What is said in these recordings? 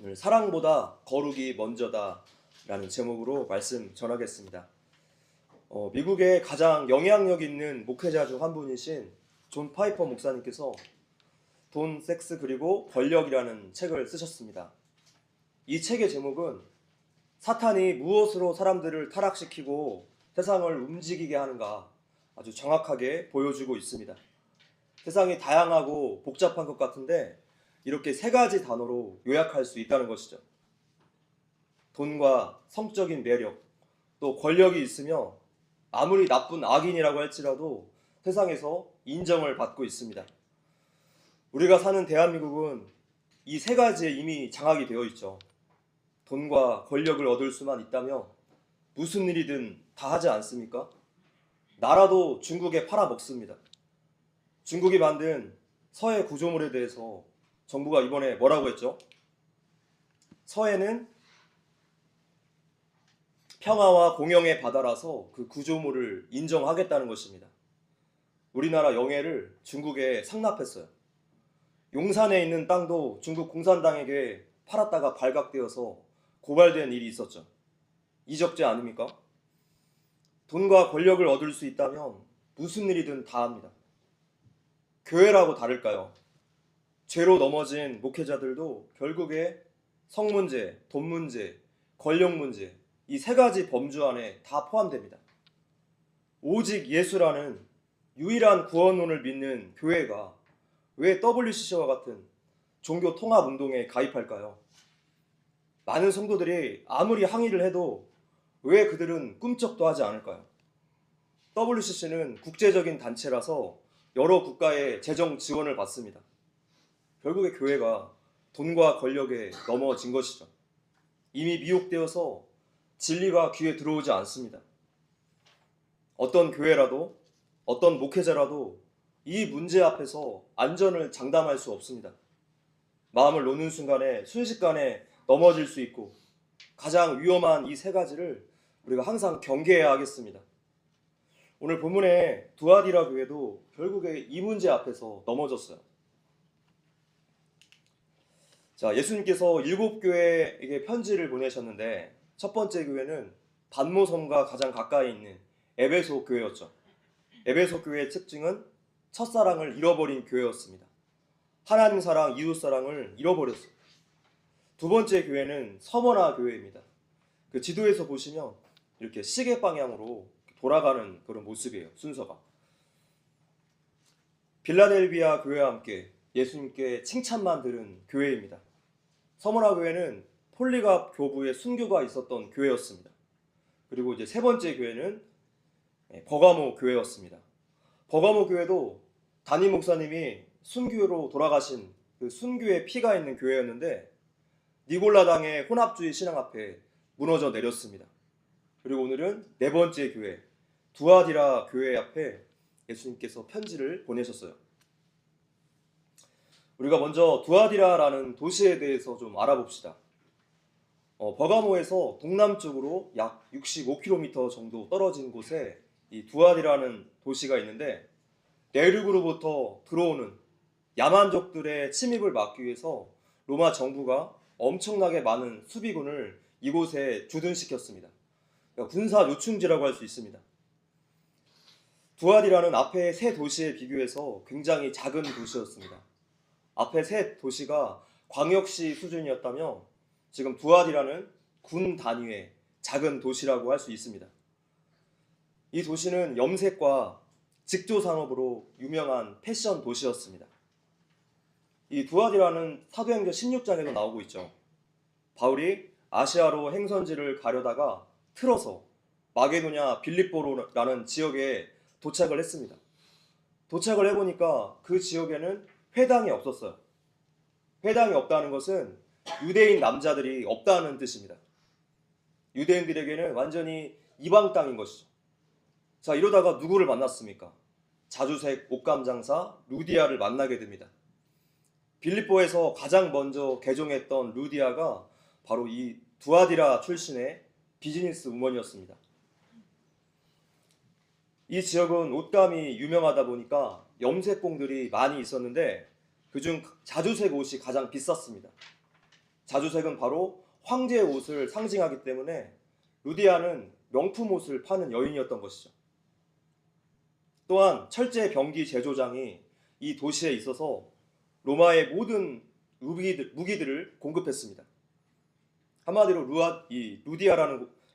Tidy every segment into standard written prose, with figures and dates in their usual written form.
오늘 사랑보다 거룩이 먼저다 라는 제목으로 말씀 전하겠습니다. 미국의 가장 영향력 있는 목회자 중 한 분이신 존 파이퍼 목사님께서 돈, 섹스 그리고 권력이라는 책을 쓰셨습니다. 이 책의 제목은 사탄이 무엇으로 사람들을 타락시키고 세상을 움직이게 하는가 아주 정확하게 보여주고 있습니다. 세상이 다양하고 복잡한 것 같은데 이렇게 세 가지 단어로 요약할 수 있다는 것이죠. 돈과 성적인 매력, 또 권력이 있으며 아무리 나쁜 악인이라고 할지라도 세상에서 인정을 받고 있습니다. 우리가 사는 대한민국은 이 세 가지에 이미 장악이 되어 있죠. 돈과 권력을 얻을 수만 있다면 무슨 일이든 다 하지 않습니까? 나라도 중국에 팔아먹습니다. 중국이 만든 서해 구조물에 대해서 정부가 이번에 뭐라고 했죠? 서해는 평화와 공영의 바다라서 그 구조물을 인정하겠다는 것입니다. 우리나라 영해를 중국에 상납했어요. 용산에 있는 땅도 중국 공산당에게 팔았다가 발각되어서 고발된 일이 있었죠. 이적죄 아닙니까? 돈과 권력을 얻을 수 있다면 무슨 일이든 다 합니다. 교회라고 다를까요? 죄로 넘어진 목회자들도 결국에 성 문제, 돈 문제, 권력 문제 이 세 가지 범주 안에 다 포함됩니다. 오직 예수라는 유일한 구원론을 믿는 교회가 왜 WCC와 같은 종교 통합 운동에 가입할까요? 많은 성도들이 아무리 항의를 해도 왜 그들은 꿈쩍도 하지 않을까요? WCC는 국제적인 단체라서 여러 국가의 재정 지원을 받습니다. 결국에 교회가 돈과 권력에 넘어진 것이죠. 이미 미혹되어서 진리가 귀에 들어오지 않습니다. 어떤 교회라도 어떤 목회자라도 이 문제 앞에서 안전을 장담할 수 없습니다. 마음을 놓는 순간에 순식간에 넘어질 수 있고 가장 위험한 이 세 가지를 우리가 항상 경계해야 하겠습니다. 오늘 본문의 두아디라 교회도 결국에 이 문제 앞에서 넘어졌어요. 자, 예수님께서 7교회에게 편지를 보내셨는데 첫 번째 교회는 반모섬과 가장 가까이 있는 에베소 교회였죠. 에베소 교회의 특징은 첫사랑을 잃어버린 교회였습니다. 하나님 사랑, 이웃 사랑을 잃어버렸어요. 두 번째 교회는 서머나 교회입니다. 그 지도에서 보시면 이렇게 시계 방향으로 돌아가는 그런 모습이에요. 순서가. 빌라델비아 교회와 함께 예수님께 칭찬만 들은 교회입니다. 서머나 교회는 폴리갑 교부의 순교가 있었던 교회였습니다. 그리고 이제 세 번째 교회는 버가모 교회였습니다. 버가모 교회도 담임 목사님이 순교로 돌아가신 그 순교의 피가 있는 교회였는데 니골라당의 혼합주의 신앙 앞에 무너져 내렸습니다. 그리고 오늘은 네 번째 교회 두아디라 교회 앞에 예수님께서 편지를 보내셨어요. 우리가 먼저 두아디라라는 도시에 대해서 좀 알아봅시다. 버가모에서 동남쪽으로 약 65km 정도 떨어진 곳에 이 두아디라는 도시가 있는데 내륙으로부터 들어오는 야만족들의 침입을 막기 위해서 로마 정부가 엄청나게 많은 수비군을 이곳에 주둔시켰습니다. 그러니까 군사 요충지라고 할 수 있습니다. 두아디라는 앞에 세 도시에 비교해서 굉장히 작은 도시였습니다. 앞에 세 도시가 광역시 수준이었다면 지금 두아디라는 군 단위의 작은 도시라고 할 수 있습니다. 이 도시는 염색과 직조 산업으로 유명한 패션 도시였습니다. 이 두아디라는 사도행전 16장에도 나오고 있죠. 바울이 아시아로 행선지를 가려다가 틀어서 마게도냐 빌립보라는 지역에 도착을 했습니다. 도착을 해보니까 그 지역에는 회당이 없었어요. 회당이 없다는 것은 유대인 남자들이 없다는 뜻입니다. 유대인들에게는 완전히 이방 땅인 것이죠. 자, 이러다가 누구를 만났습니까? 자주색 옷감 장사 루디아를 만나게 됩니다. 빌립보에서 가장 먼저 개종했던 루디아가 바로 이 두아디라 출신의 비즈니스 우먼이었습니다. 이 지역은 옷감이 유명하다 보니까 염색공들이 많이 있었는데 그중 자주색 옷이 가장 비쌌습니다. 자주색은 바로 황제의 옷을 상징하기 때문에 루디아는 명품 옷을 파는 여인이었던 것이죠. 또한 철제 병기 제조장이 이 도시에 있어서 로마의 모든 무기들을 공급했습니다. 한마디로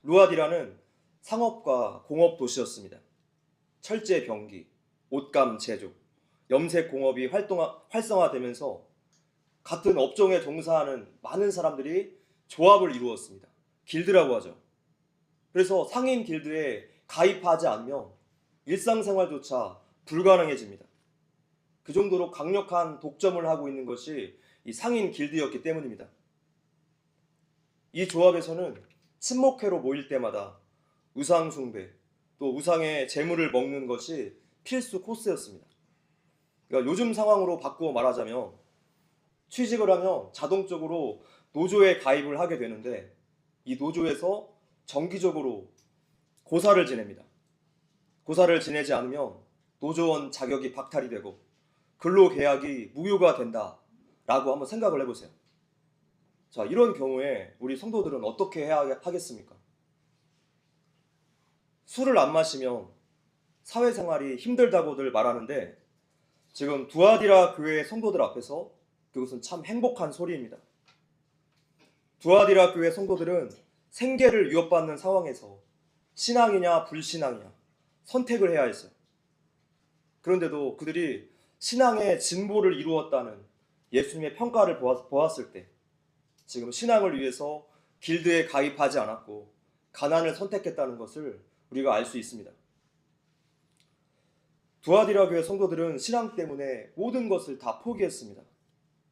루아디라는 상업과 공업 도시였습니다. 철제 병기, 옷감 제조, 염색 공업이 활성화되면서 같은 업종에 종사하는 많은 사람들이 조합을 이루었습니다. 길드라고 하죠. 그래서 상인 길드에 가입하지 않으면 일상생활조차 불가능해집니다. 그 정도로 강력한 독점을 하고 있는 것이 이 상인 길드였기 때문입니다. 이 조합에서는 친목회로 모일 때마다 우상 숭배, 또 우상의 재물을 먹는 것이 필수 코스였습니다. 그러니까 요즘 상황으로 바꾸어 말하자면 취직을 하면 자동적으로 노조에 가입을 하게 되는데 이 노조에서 정기적으로 고사를 지냅니다. 고사를 지내지 않으면 노조원 자격이 박탈이 되고 근로계약이 무효가 된다라고 한번 생각을 해보세요. 자, 이런 경우에 우리 성도들은 어떻게 해야 하겠습니까? 술을 안 마시면 사회생활이 힘들다고들 말하는데 지금 두아디라 교회 성도들 앞에서 그것은 참 행복한 소리입니다. 두아디라 교회 성도들은 생계를 위협받는 상황에서 신앙이냐 불신앙이냐 선택을 해야 했어요. 그런데도 그들이 신앙의 진보를 이루었다는 예수님의 평가를 보았을 때 지금 신앙을 위해서 길드에 가입하지 않았고 가난을 선택했다는 것을 우리가 알 수 있습니다. 두아디라 교회 성도들은 신앙 때문에 모든 것을 다 포기했습니다.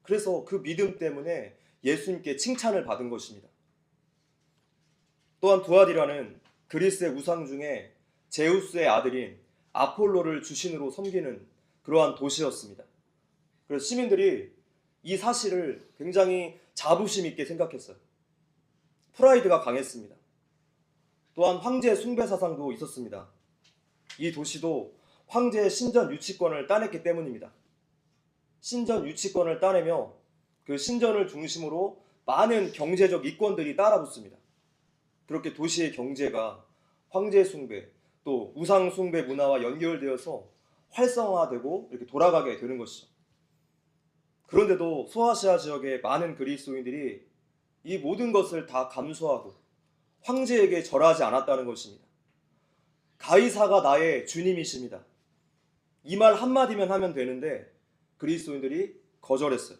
그래서 그 믿음 때문에 예수님께 칭찬을 받은 것입니다. 또한 두아디라는 그리스의 우상 중에 제우스의 아들인 아폴로를 주신으로 섬기는 그러한 도시였습니다. 그래서 시민들이 이 사실을 굉장히 자부심 있게 생각했어요. 프라이드가 강했습니다. 또한 황제 숭배 사상도 있었습니다. 이 도시도 황제의 신전 유치권을 따냈기 때문입니다. 신전 유치권을 따내며 그 신전을 중심으로 많은 경제적 이권들이 따라붙습니다. 그렇게 도시의 경제가 황제 숭배 또 우상 숭배 문화와 연결되어서 활성화되고 이렇게 돌아가게 되는 것이죠. 그런데도 소아시아 지역의 많은 그리스도인들이 이 모든 것을 다 감수하고 황제에게 절하지 않았다는 것입니다. 가이사가 나의 주님이십니다. 이 말 한마디면 하면 되는데 그리스도인들이 거절했어요.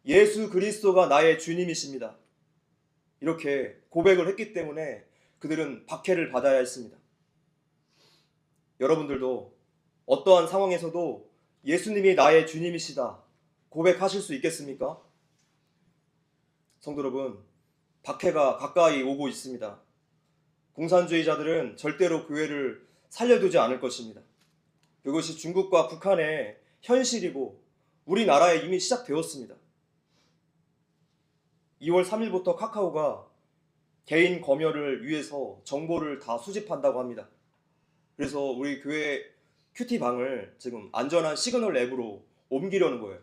예수 그리스도가 나의 주님이십니다. 이렇게 고백을 했기 때문에 그들은 박해를 받아야 했습니다. 여러분들도 어떠한 상황에서도 예수님이 나의 주님이시다 고백하실 수 있겠습니까? 성도 여러분, 박해가 가까이 오고 있습니다. 공산주의자들은 절대로 교회를 살려두지 않을 것입니다. 그것이 중국과 북한의 현실이고 우리나라에 이미 시작되었습니다. 2월 3일부터 카카오가 개인 검열을 위해서 정보를 다 수집한다고 합니다. 그래서 우리 교회 큐티방을 지금 안전한 시그널 앱으로 옮기려는 거예요.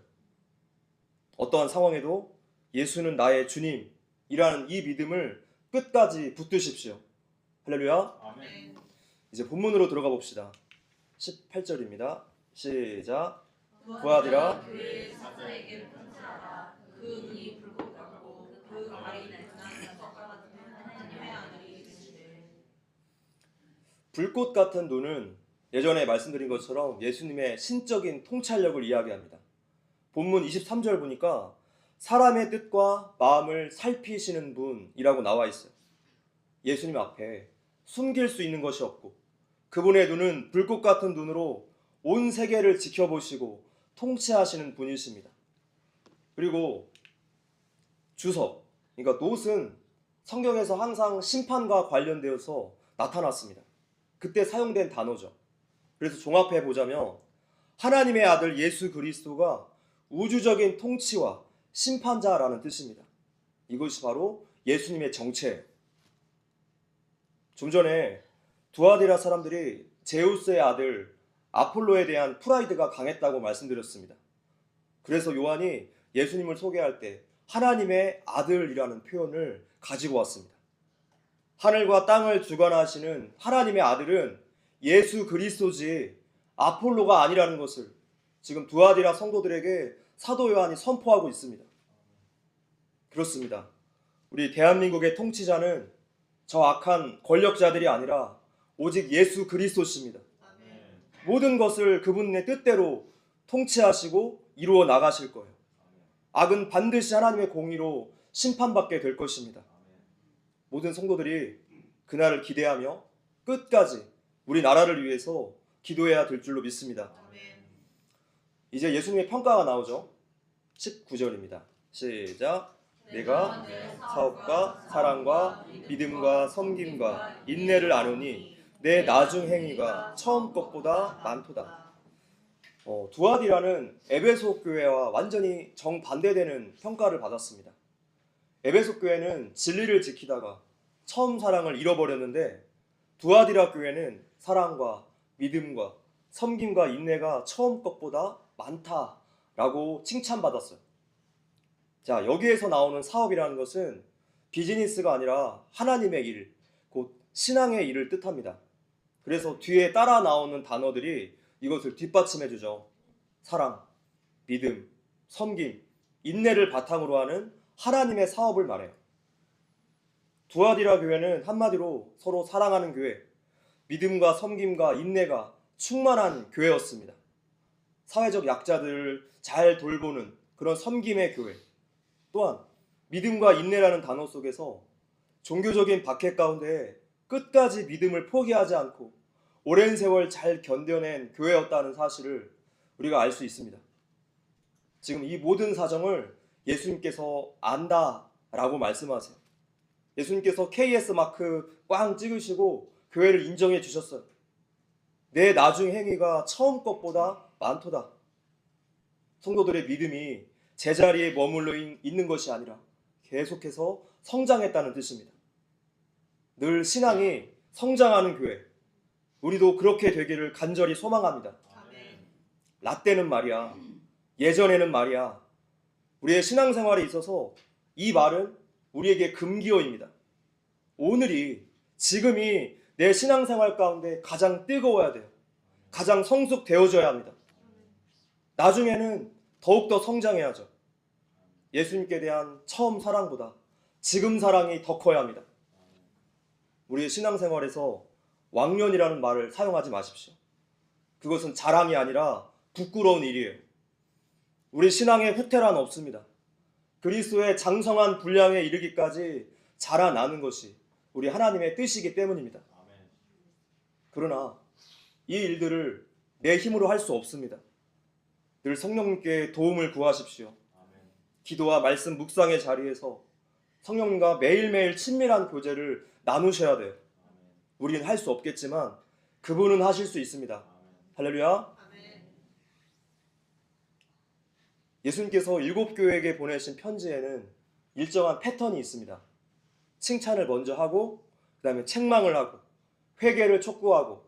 어떠한 상황에도 예수는 나의 주님이라는 이 믿음을 끝까지 붙드십시오. 할렐루야. 아멘. 이제 본문으로 들어가 봅시다. 18절입니다. 시작. 두아디라 교회의 사자에게 편지하라. 그 눈이 불꽃 같고 그 발이 빛나는 석과 같은 하나님의 아들이 계시되. 불꽃 같은 눈은 예전에 말씀드린 것처럼 예수님의 신적인 통찰력을 이야기합니다. 본문 23절 보니까 사람의 뜻과 마음을 살피시는 분이라고 나와 있어요. 예수님 앞에 숨길 수 있는 것이 없고 그분의 눈은 불꽃 같은 눈으로 온 세계를 지켜보시고 통치하시는 분이십니다. 그리고 주석, 그러니까 놋은 성경에서 항상 심판과 관련되어서 나타났습니다. 그때 사용된 단어죠. 그래서 종합해 보자면 하나님의 아들 예수 그리스도가 우주적인 통치와 심판자라는 뜻입니다. 이것이 바로 예수님의 정체예요. 좀 전에 두아디라 사람들이 제우스의 아들 아폴로에 대한 프라이드가 강했다고 말씀드렸습니다. 그래서 요한이 예수님을 소개할 때 하나님의 아들이라는 표현을 가지고 왔습니다. 하늘과 땅을 주관하시는 하나님의 아들은 예수 그리스도지 아폴로가 아니라는 것을 지금 두아디라 성도들에게 사도 요한이 선포하고 있습니다. 그렇습니다. 우리 대한민국의 통치자는 저 악한 권력자들이 아니라 오직 예수 그리스도십니다. 모든 것을 그분의 뜻대로 통치하시고 이루어 나가실 거예요. 악은 반드시 하나님의 공의로 심판받게 될 것입니다. 모든 성도들이 그날을 기대하며 끝까지 우리 나라를 위해서 기도해야 될 줄로 믿습니다. 이제 예수님의 평가가 나오죠. 19절입니다. 시작. 내가 사업과 사랑과 믿음과 섬김과 인내를 아노니 내 나중 행위가 처음 것보다 많도다. 두아디라는 에베소 교회와 완전히 정반대되는 평가를 받았습니다. 에베소 교회는 진리를 지키다가 처음 사랑을 잃어버렸는데 두아디라 교회는 사랑과 믿음과 섬김과 인내가 처음 것보다 많다라고 칭찬받았어요. 자, 여기에서 나오는 사업이라는 것은 비즈니스가 아니라 하나님의 일, 곧 신앙의 일을 뜻합니다. 그래서 뒤에 따라 나오는 단어들이 이것을 뒷받침해 주죠. 사랑, 믿음, 섬김, 인내를 바탕으로 하는 하나님의 사업을 말해요. 두아디라 교회는 한마디로 서로 사랑하는 교회, 믿음과 섬김과 인내가 충만한 교회였습니다. 사회적 약자들을 잘 돌보는 그런 섬김의 교회, 또한 믿음과 인내라는 단어 속에서 종교적인 박해 가운데 끝까지 믿음을 포기하지 않고 오랜 세월 잘 견뎌낸 교회였다는 사실을 우리가 알 수 있습니다. 지금 이 모든 사정을 예수님께서 안다라고 말씀하세요. 예수님께서 KS 마크 꽝 찍으시고 교회를 인정해 주셨어요. 내 나중 행위가 처음 것보다 많도다. 성도들의 믿음이 제자리에 머물러 있는 것이 아니라 계속해서 성장했다는 뜻입니다. 늘 신앙이 성장하는 교회, 우리도 그렇게 되기를 간절히 소망합니다. 라떼는 말이야, 예전에는 말이야, 우리의 신앙생활에 있어서 이 말은 우리에게 금기어입니다. 오늘이, 지금이 내 신앙생활 가운데 가장 뜨거워야 돼요. 가장 성숙되어져야 합니다. 나중에는 더욱더 성장해야죠. 예수님께 대한 처음 사랑보다 지금 사랑이 더 커야 합니다. 우리의 신앙생활에서 왕년이라는 말을 사용하지 마십시오. 그것은 자랑이 아니라 부끄러운 일이에요. 우리 신앙에 후퇴란 없습니다. 그리스도의 장성한 분량에 이르기까지 자라나는 것이 우리 하나님의 뜻이기 때문입니다. 그러나 이 일들을 내 힘으로 할 수 없습니다. 늘 성령님께 도움을 구하십시오. 기도와 말씀 묵상의 자리에서 성령님과 매일매일 친밀한 교제를 나누셔야 돼요. 우리는 할 수 없겠지만 그분은 하실 수 있습니다. 할렐루야. 예수님께서 7교회에게 보내신 편지에는 일정한 패턴이 있습니다. 칭찬을 먼저 하고 그 다음에 책망을 하고 회개를 촉구하고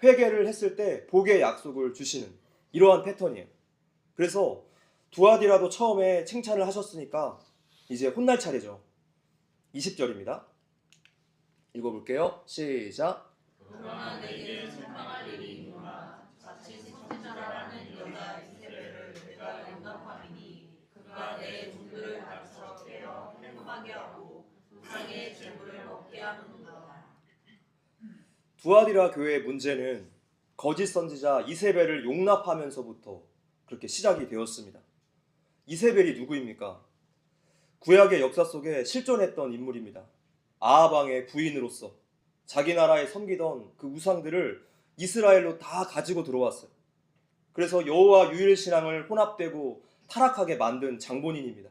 회개를 했을 때 복의 약속을 주시는 이러한 패턴이에요. 그래서 두아디라도 처음에 칭찬을 하셨으니까 이제 혼날 차례죠. 20절입니다. 읽어볼게요. 시작. 그러나 내게 책망할 일이 있노라. 자칫 선지자라는 여자 이세벨을 내가 영접함이니 그가 내 종들을 가르쳐 깨어 행음하게 하고 우상의 재물을 먹게 하는도다. 두아디라 교회의 문제는 거짓 선지자 이세벨을 용납하면서부터 그렇게 시작이 되었습니다. 이세벨이 누구입니까? 구약의 역사 속에 실존했던 인물입니다. 아하방의 부인으로서 자기 나라에 섬기던 그 우상들을 이스라엘로 다 가지고 들어왔어요. 그래서 여호와 유일 신앙을 혼합되고 타락하게 만든 장본인입니다.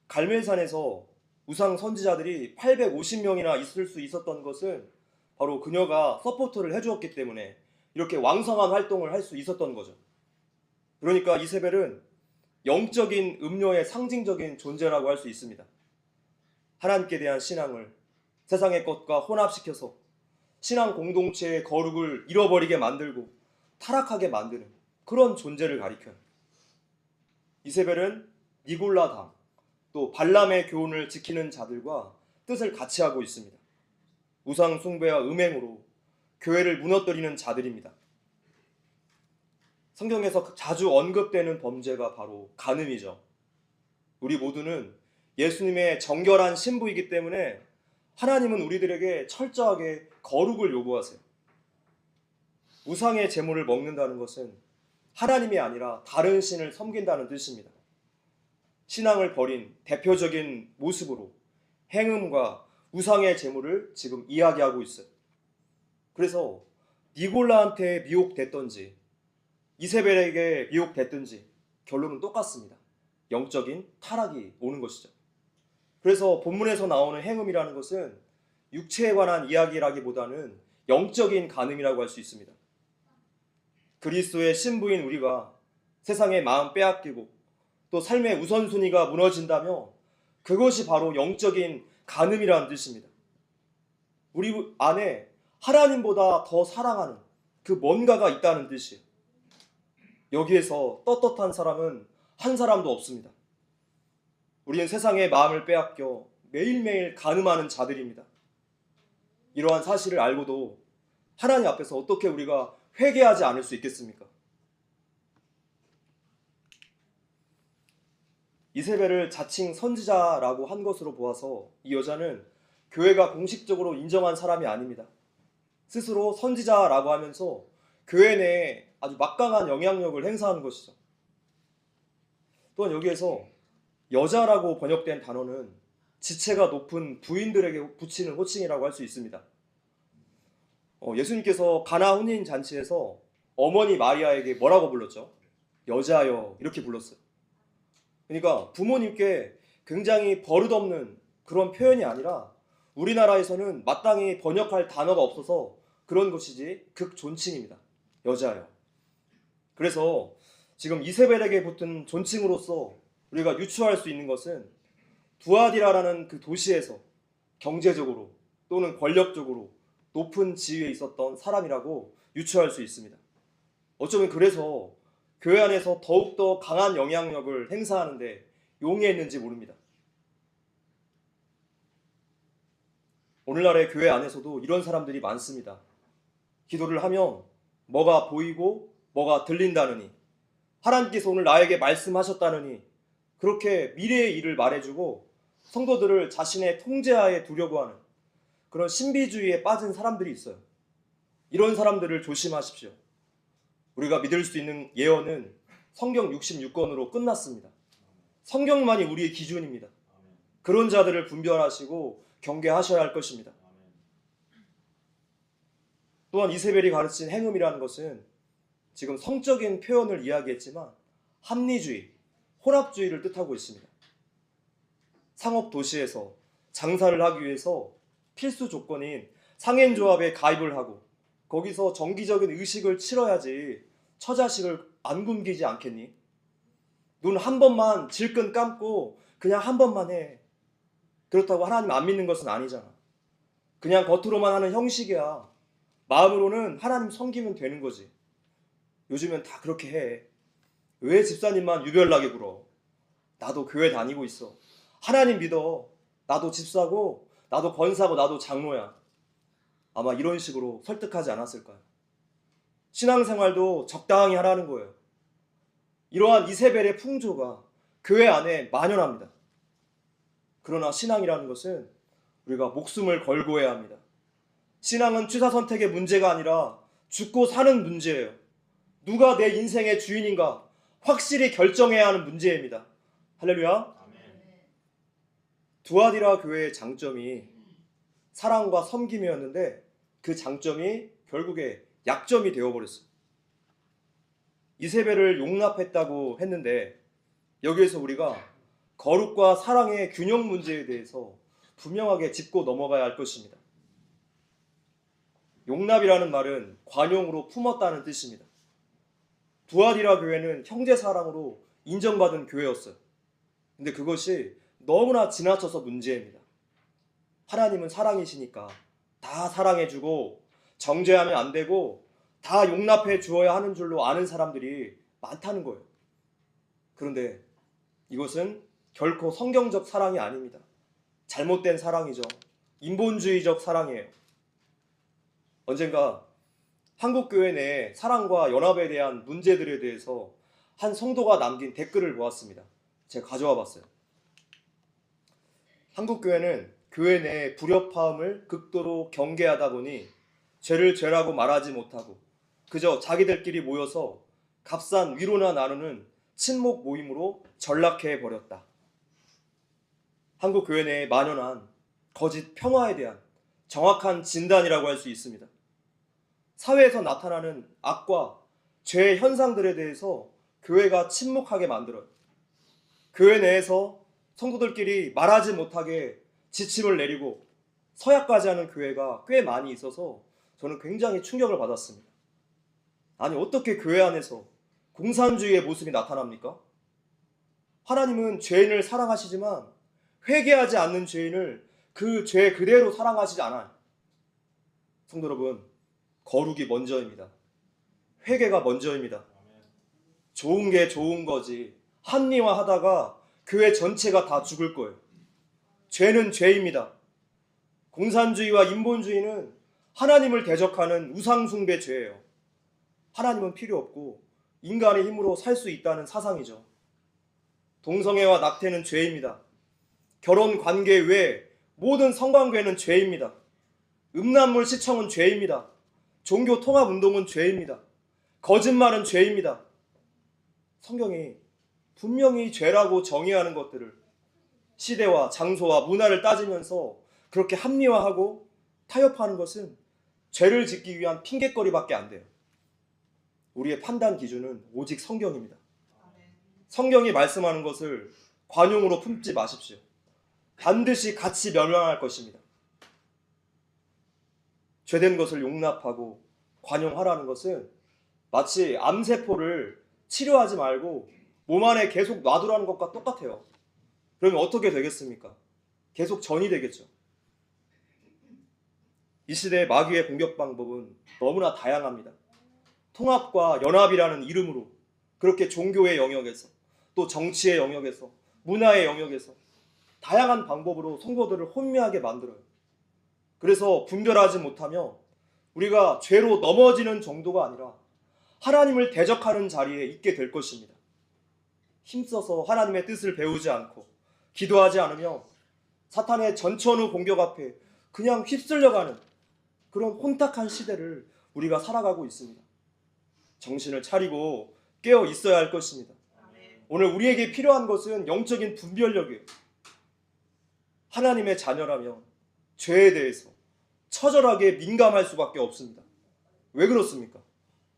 갈멜산에서 우상 선지자들이 850명이나 있을 수 있었던 것은 바로 그녀가 서포트를 해주었기 때문에 이렇게 왕성한 활동을 할 수 있었던 거죠. 그러니까 이세벨은 영적인 음료의 상징적인 존재라고 할 수 있습니다. 하나님께 대한 신앙을 세상의 것과 혼합시켜서 신앙 공동체의 거룩을 잃어버리게 만들고 타락하게 만드는 그런 존재를 가리켜요. 이세벨은 니골라당, 또 발람의 교훈을 지키는 자들과 뜻을 같이 하고 있습니다. 우상 숭배와 음행으로 교회를 무너뜨리는 자들입니다. 성경에서 자주 언급되는 범죄가 바로 간음이죠. 우리 모두는 예수님의 정결한 신부이기 때문에 하나님은 우리들에게 철저하게 거룩을 요구하세요. 우상의 제물을 먹는다는 것은 하나님이 아니라 다른 신을 섬긴다는 뜻입니다. 신앙을 버린 대표적인 모습으로 행음과 우상의 제물을 지금 이야기하고 있어요. 그래서 니골라한테 미혹됐던지 이세벨에게 미혹됐든지 결론은 똑같습니다. 영적인 타락이 오는 것이죠. 그래서 본문에서 나오는 행음이라는 것은 육체에 관한 이야기라기보다는 영적인 간음이라고 할 수 있습니다. 그리스도의 신부인 우리가 세상의 마음 빼앗기고 또 삶의 우선순위가 무너진다면 그것이 바로 영적인 간음이라는 뜻입니다. 우리 안에 하나님보다 더 사랑하는 그 뭔가가 있다는 뜻이에요. 여기에서 떳떳한 사람은 한 사람도 없습니다. 우리는 세상의 마음을 빼앗겨 매일매일 간음하는 자들입니다. 이러한 사실을 알고도 하나님 앞에서 어떻게 우리가 회개하지 않을 수 있겠습니까? 이세벨을 자칭 선지자라고 한 것으로 보아서 이 여자는 교회가 공식적으로 인정한 사람이 아닙니다. 스스로 선지자라고 하면서 교회 내에 아주 막강한 영향력을 행사하는 것이죠. 또한 여기에서 여자라고 번역된 단어는 지체가 높은 부인들에게 붙이는 호칭이라고 할 수 있습니다. 예수님께서 가나 혼인 잔치에서 어머니 마리아에게 뭐라고 불렀죠? 여자여 이렇게 불렀어요. 그러니까 부모님께 굉장히 버릇없는 그런 표현이 아니라 우리나라에서는 마땅히 번역할 단어가 없어서 그런 것이지 극존칭입니다. 여자여. 그래서 지금 이세벨에게 붙은 존칭으로서 우리가 유추할 수 있는 것은 두아디라라는 그 도시에서 경제적으로 또는 권력적으로 높은 지위에 있었던 사람이라고 유추할 수 있습니다. 어쩌면 그래서 교회 안에서 더욱더 강한 영향력을 행사하는데 용이했는지 모릅니다. 오늘날의 교회 안에서도 이런 사람들이 많습니다. 기도를 하면 뭐가 보이고 뭐가 들린다느니, 하나님께서 오늘 나에게 말씀하셨다느니 그렇게 미래의 일을 말해주고 성도들을 자신의 통제하에 두려고 하는 그런 신비주의에 빠진 사람들이 있어요. 이런 사람들을 조심하십시오. 우리가 믿을 수 있는 예언은 성경 66권으로 끝났습니다. 성경만이 우리의 기준입니다. 그런 자들을 분별하시고 경계하셔야 할 것입니다. 또한 이세벨이 가르친 행음이라는 것은 지금 성적인 표현을 이야기했지만 합리주의, 혼합주의를 뜻하고 있습니다. 상업 도시에서 장사를 하기 위해서 필수 조건인 상인조합에 가입을 하고 거기서 정기적인 의식을 치러야지 처자식을 안 굶기지 않겠니? 눈 한 번만 질끈 감고 그냥 한 번만 해. 그렇다고 하나님 안 믿는 것은 아니잖아. 그냥 겉으로만 하는 형식이야. 마음으로는 하나님 섬기면 되는 거지. 요즘엔 다 그렇게 해. 왜 집사님만 유별나게 굴어? 나도 교회 다니고 있어. 하나님 믿어. 나도 집사고 나도 권사고 나도 장로야. 아마 이런 식으로 설득하지 않았을까요? 신앙생활도 적당히 하라는 거예요. 이러한 이세벨의 풍조가 교회 안에 만연합니다. 그러나 신앙이라는 것은 우리가 목숨을 걸고 해야 합니다. 신앙은 취사선택의 문제가 아니라 죽고 사는 문제예요. 누가 내 인생의 주인인가 확실히 결정해야 하는 문제입니다. 할렐루야. 두아디라 교회의 장점이 사랑과 섬김이었는데 그 장점이 결국에 약점이 되어버렸어요. 이세벨을 용납했다고 했는데 여기에서 우리가 거룩과 사랑의 균형 문제에 대해서 분명하게 짚고 넘어가야 할 것입니다. 용납이라는 말은 관용으로 품었다는 뜻입니다. 두아디라 교회는 형제 사랑으로 인정받은 교회였어요. 근데 그것이 너무나 지나쳐서 문제입니다. 하나님은 사랑이시니까 다 사랑해주고 정죄하면 안 되고 다 용납해 주어야 하는 줄로 아는 사람들이 많다는 거예요. 그런데 이것은 결코 성경적 사랑이 아닙니다. 잘못된 사랑이죠. 인본주의적 사랑이에요. 언젠가 한국교회 내에 사랑과 연합에 대한 문제들에 대해서 한 성도가 남긴 댓글을 보았습니다. 제가 가져와 봤어요. 한국교회는 교회 내 불협화음을 극도로 경계하다 보니 죄를 죄라고 말하지 못하고 그저 자기들끼리 모여서 값싼 위로나 나누는 친목 모임으로 전락해 버렸다. 한국교회 내에 만연한 거짓 평화에 대한 정확한 진단이라고 할 수 있습니다. 사회에서 나타나는 악과 죄의 현상들에 대해서 교회가 침묵하게 만들어요. 교회 내에서 성도들끼리 말하지 못하게 지침을 내리고 서약까지 하는 교회가 꽤 많이 있어서 저는 굉장히 충격을 받았습니다. 아니, 어떻게 교회 안에서 공산주의의 모습이 나타납니까? 하나님은 죄인을 사랑하시지만 회개하지 않는 죄인을 그 죄 그대로 사랑하시지 않아요. 성도 여러분, 거룩이 먼저입니다. 회개가 먼저입니다. 좋은 게 좋은 거지 합리화하다가 교회 전체가 다 죽을 거예요. 죄는 죄입니다. 공산주의와 인본주의는 하나님을 대적하는 우상숭배 죄예요. 하나님은 필요 없고 인간의 힘으로 살 수 있다는 사상이죠. 동성애와 낙태는 죄입니다. 결혼 관계 외 모든 성관계는 죄입니다. 음란물 시청은 죄입니다. 종교 통합 운동은 죄입니다. 거짓말은 죄입니다. 성경이 분명히 죄라고 정의하는 것들을 시대와 장소와 문화를 따지면서 그렇게 합리화하고 타협하는 것은 죄를 짓기 위한 핑계거리밖에 안 돼요. 우리의 판단 기준은 오직 성경입니다. 성경이 말씀하는 것을 관용으로 품지 마십시오. 반드시 같이 멸망할 것입니다. 죄된 것을 용납하고 관용하라는 것은 마치 암세포를 치료하지 말고 몸 안에 계속 놔두라는 것과 똑같아요. 그러면 어떻게 되겠습니까? 계속 전이 되겠죠. 이 시대의 마귀의 공격 방법은 너무나 다양합니다. 통합과 연합이라는 이름으로 그렇게 종교의 영역에서 또 정치의 영역에서 문화의 영역에서 다양한 방법으로 성도들을 혼미하게 만들어요. 그래서 분별하지 못하며 우리가 죄로 넘어지는 정도가 아니라 하나님을 대적하는 자리에 있게 될 것입니다. 힘써서 하나님의 뜻을 배우지 않고 기도하지 않으며 사탄의 전천후 공격 앞에 그냥 휩쓸려가는 그런 혼탁한 시대를 우리가 살아가고 있습니다. 정신을 차리고 깨어 있어야 할 것입니다. 오늘 우리에게 필요한 것은 영적인 분별력이에요. 하나님의 자녀라면 죄에 대해서 처절하게 민감할 수밖에 없습니다. 왜 그렇습니까?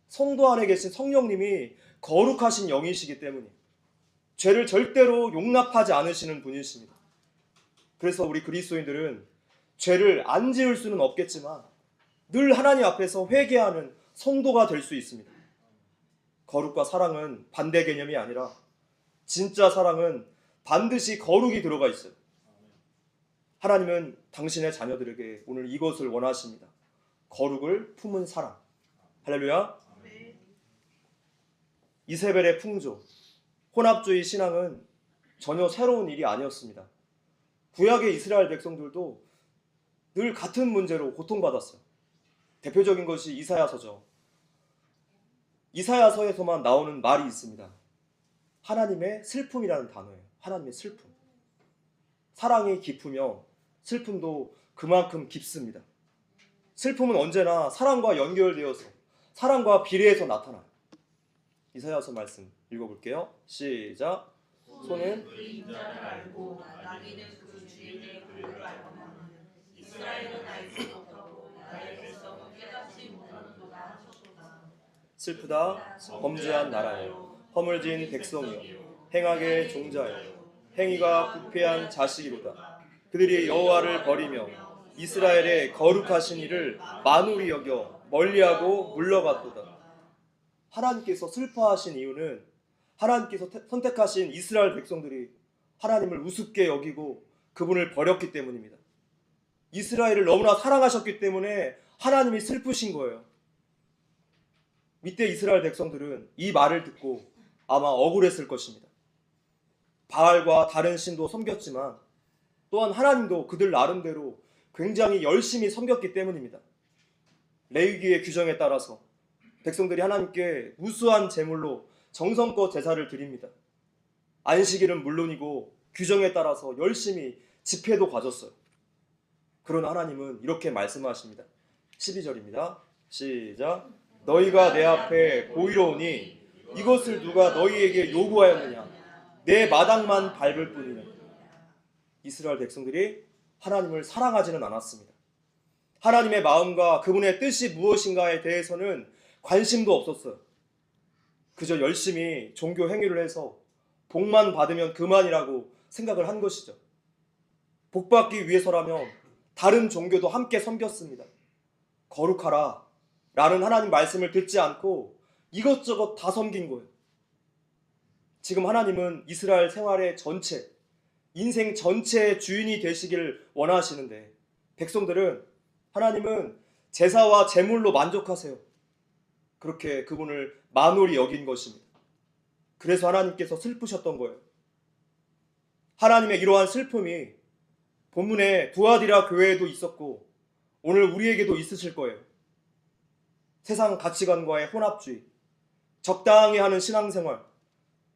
성도 안에 계신 성령님이 거룩하신 영이시기 때문이에요. 죄를 절대로 용납하지 않으시는 분이십니다. 그래서 우리 그리스도인들은 죄를 안 지을 수는 없겠지만 늘 하나님 앞에서 회개하는 성도가 될 수 있습니다. 거룩과 사랑은 반대 개념이 아니라 진짜 사랑은 반드시 거룩이 들어가 있어요. 하나님은 당신의 자녀들에게 오늘 이것을 원하십니다. 거룩을 품은 사랑. 할렐루야. 이세벨의 풍조, 혼합주의 신앙은 전혀 새로운 일이 아니었습니다. 구약의 이스라엘 백성들도 늘 같은 문제로 고통받았어요. 대표적인 것이 이사야서죠. 이사야서에서만 나오는 말이 있습니다. 하나님의 슬픔이라는 단어예요. 하나님의 슬픔. 사랑이 깊으며 슬픔도 그만큼 깊습니다. 슬픔은 언제나 사랑과 연결되어서 사랑과 비례해서 나타나요. 이사야서 말씀 읽어볼게요. 시작. 손은 그림자를 알고 나귀는 그 주인의 굴을 알거니와 이스라엘은 알지 못하고 나의 백성은 깨닫지 못하는도다 하셨도다. 슬프다 범죄한 나라여 허물진 백성이여 행악의 종자여 행위가 부패한 자식이로다. 그들이 여호와를 버리며 이스라엘의 거룩하신 이를 만울이 여겨 멀리하고 물러갔도다. 하나님께서 슬퍼하신 이유는 하나님께서 선택하신 이스라엘 백성들이 하나님을 우습게 여기고 그분을 버렸기 때문입니다. 이스라엘을 너무나 사랑하셨기 때문에 하나님이 슬프신 거예요. 이때 이스라엘 백성들은 이 말을 듣고 아마 억울했을 것입니다. 바알과 다른 신도 섬겼지만 또한 하나님도 그들 나름대로 굉장히 열심히 섬겼기 때문입니다. 레위기의 규정에 따라서 백성들이 하나님께 무수한 제물로 정성껏 제사를 드립니다. 안식일은 물론이고 규정에 따라서 열심히 집회도 가졌어요. 그러나 하나님은 이렇게 말씀하십니다. 12절입니다. 시작. 너희가 내 앞에 보이러오니 이것을 누가 너희에게 요구하였느냐? 내 마당만 밟을 뿐이냐. 이스라엘 백성들이 하나님을 사랑하지는 않았습니다. 하나님의 마음과 그분의 뜻이 무엇인가에 대해서는 관심도 없었어요. 그저 열심히 종교 행위를 해서 복만 받으면 그만이라고 생각을 한 것이죠. 복받기 위해서라면 다른 종교도 함께 섬겼습니다. 거룩하라 라는 하나님 말씀을 듣지 않고 이것저것 다 섬긴 거예요. 지금 하나님은 이스라엘 생활의 전체, 인생 전체의 주인이 되시기를 원하시는데 백성들은 하나님은 제사와 제물로 만족하세요. 그렇게 그분을 만홀히 여긴 것입니다. 그래서 하나님께서 슬프셨던 거예요. 하나님의 이러한 슬픔이 본문에 두아디라 교회에도 있었고 오늘 우리에게도 있으실 거예요. 세상 가치관과의 혼합주의, 적당히 하는 신앙생활,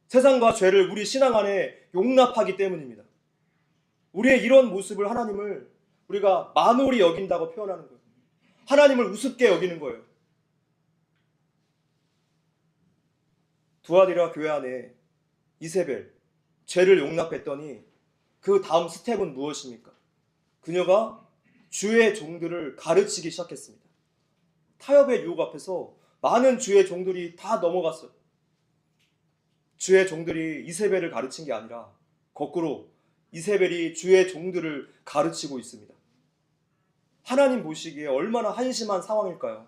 세상과 죄를 우리 신앙 안에 용납하기 때문입니다. 우리의 이런 모습을 하나님을 우리가 만홀히 여긴다고 표현하는 거예요. 하나님을 우습게 여기는 거예요. 두아디라 교회 안에 이세벨, 죄를 용납했더니 그 다음 스텝은 무엇입니까? 그녀가 주의 종들을 가르치기 시작했습니다. 타협의 유혹 앞에서 많은 주의 종들이 다 넘어갔어요. 주의 종들이 이세벨을 가르친 게 아니라 거꾸로 이세벨이 주의 종들을 가르치고 있습니다. 하나님 보시기에 얼마나 한심한 상황일까요?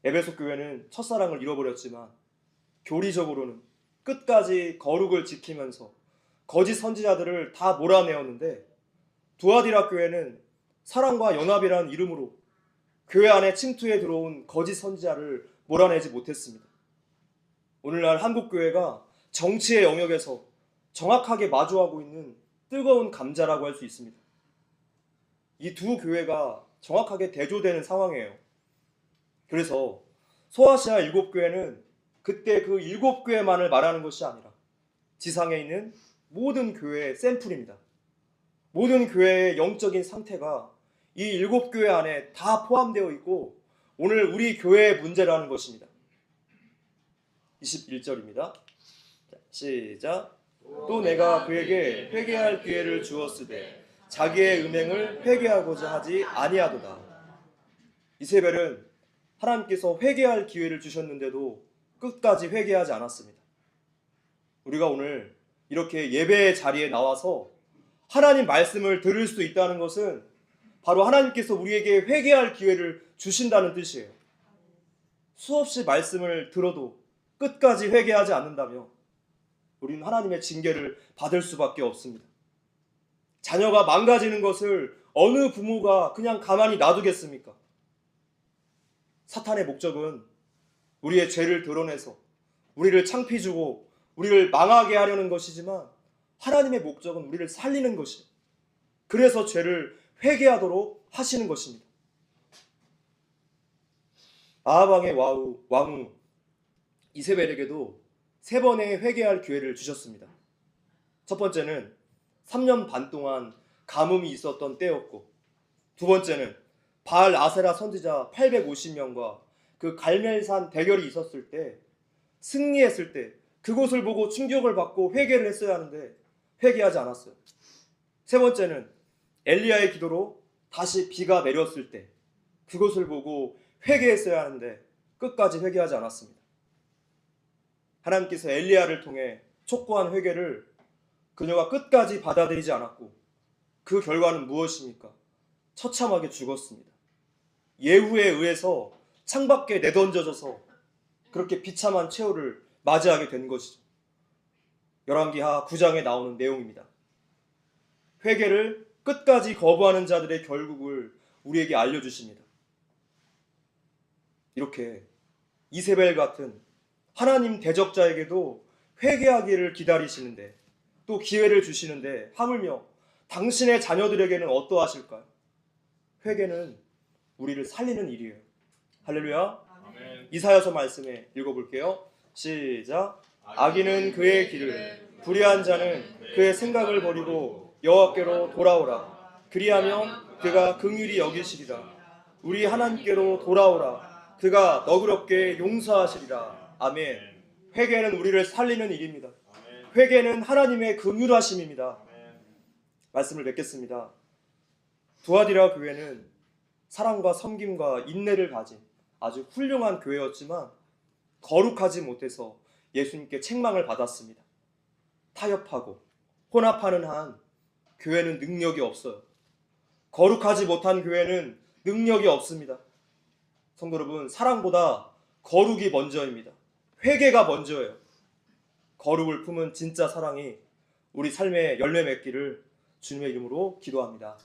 에베소 교회는 첫사랑을 잃어버렸지만 교리적으로는 끝까지 거룩을 지키면서 거짓 선지자들을 다 몰아내었는데 두아디라 교회는 사랑과 연합이라는 이름으로 교회 안에 침투해 들어온 거짓 선지자를 몰아내지 못했습니다. 오늘날 한국교회가 정치의 영역에서 정확하게 마주하고 있는 뜨거운 감자라고 할 수 있습니다. 이 두 교회가 정확하게 대조되는 상황이에요. 그래서 소아시아 7교회는 그때 그 7교회만을 말하는 것이 아니라 지상에 있는 모든 교회의 샘플입니다. 모든 교회의 영적인 상태가 이 7교회 안에 다 포함되어 있고 오늘 우리 교회의 문제라는 것입니다. 21절입니다. 시작. 또 내가 그에게 회개할 기회를 주었으되 자기의 음행을 회개하고자 하지 아니하도다. 이세벨은 하나님께서 회개할 기회를 주셨는데도 끝까지 회개하지 않았습니다. 우리가 오늘 이렇게 예배의 자리에 나와서 하나님 말씀을 들을 수 있다는 것은 바로 하나님께서 우리에게 회개할 기회를 주신다는 뜻이에요. 수없이 말씀을 들어도 끝까지 회개하지 않는다면 우리는 하나님의 징계를 받을 수밖에 없습니다. 자녀가 망가지는 것을 어느 부모가 그냥 가만히 놔두겠습니까? 사탄의 목적은 우리의 죄를 드러내서 우리를 창피 주고 우리를 망하게 하려는 것이지만 하나님의 목적은 우리를 살리는 것이에요. 그래서 죄를 회개하도록 하시는 것입니다. 아합 왕의 왕후 이세벨에게도 3번의 회개할 기회를 주셨습니다. 첫 번째는 3년 반 동안 가뭄이 있었던 때였고, 두 번째는 바알 아세라 선지자 850명과 그 갈멜산 대결이 있었을 때, 승리했을 때 그곳을 보고 충격을 받고 회개를 했어야 하는데 회개하지 않았어요. 세 번째는 엘리야의 기도로 다시 비가 내렸을 때 그것을 보고 회개했어야 하는데 끝까지 회개하지 않았습니다. 하나님께서 엘리야를 통해 촉구한 회개를 그녀가 끝까지 받아들이지 않았고 그 결과는 무엇입니까? 처참하게 죽었습니다. 예후에 의해서 창밖에 내던져져서 그렇게 비참한 최후를 맞이하게 된 것이죠. 열왕기하 9장에 나오는 내용입니다. 회개를 끝까지 거부하는 자들의 결국을 우리에게 알려주십니다. 이렇게 이세벨 같은 하나님 대적자에게도 회개하기를 기다리시는데, 또 기회를 주시는데 하물며 당신의 자녀들에게는 어떠하실까요? 회개는 우리를 살리는 일이에요. 할렐루야. 아멘. 이사야서 말씀에 읽어볼게요. 시작. 악인은 그의 길을, 불의한 자는 그의 생각을 버리고 여호와께로 돌아오라. 그리하면 그가 긍휼히 여기시리라. 우리 하나님께로 돌아오라. 그가 너그럽게 용서하시리라. 아멘. 회개는 우리를 살리는 일입니다. 아멘. 회개는 하나님의 긍휼하심입니다. 아멘. 말씀을 맺겠습니다. 두아디라 교회는 사랑과 섬김과 인내를 가진 아주 훌륭한 교회였지만 거룩하지 못해서 예수님께 책망을 받았습니다. 타협하고 혼합하는 한 교회는 능력이 없어요. 거룩하지 못한 교회는 능력이 없습니다. 성도 여러분, 사랑보다 거룩이 먼저입니다. 회개가 먼저예요. 거룩을 품은 진짜 사랑이 우리 삶에 열매 맺기를 주님의 이름으로 기도합니다.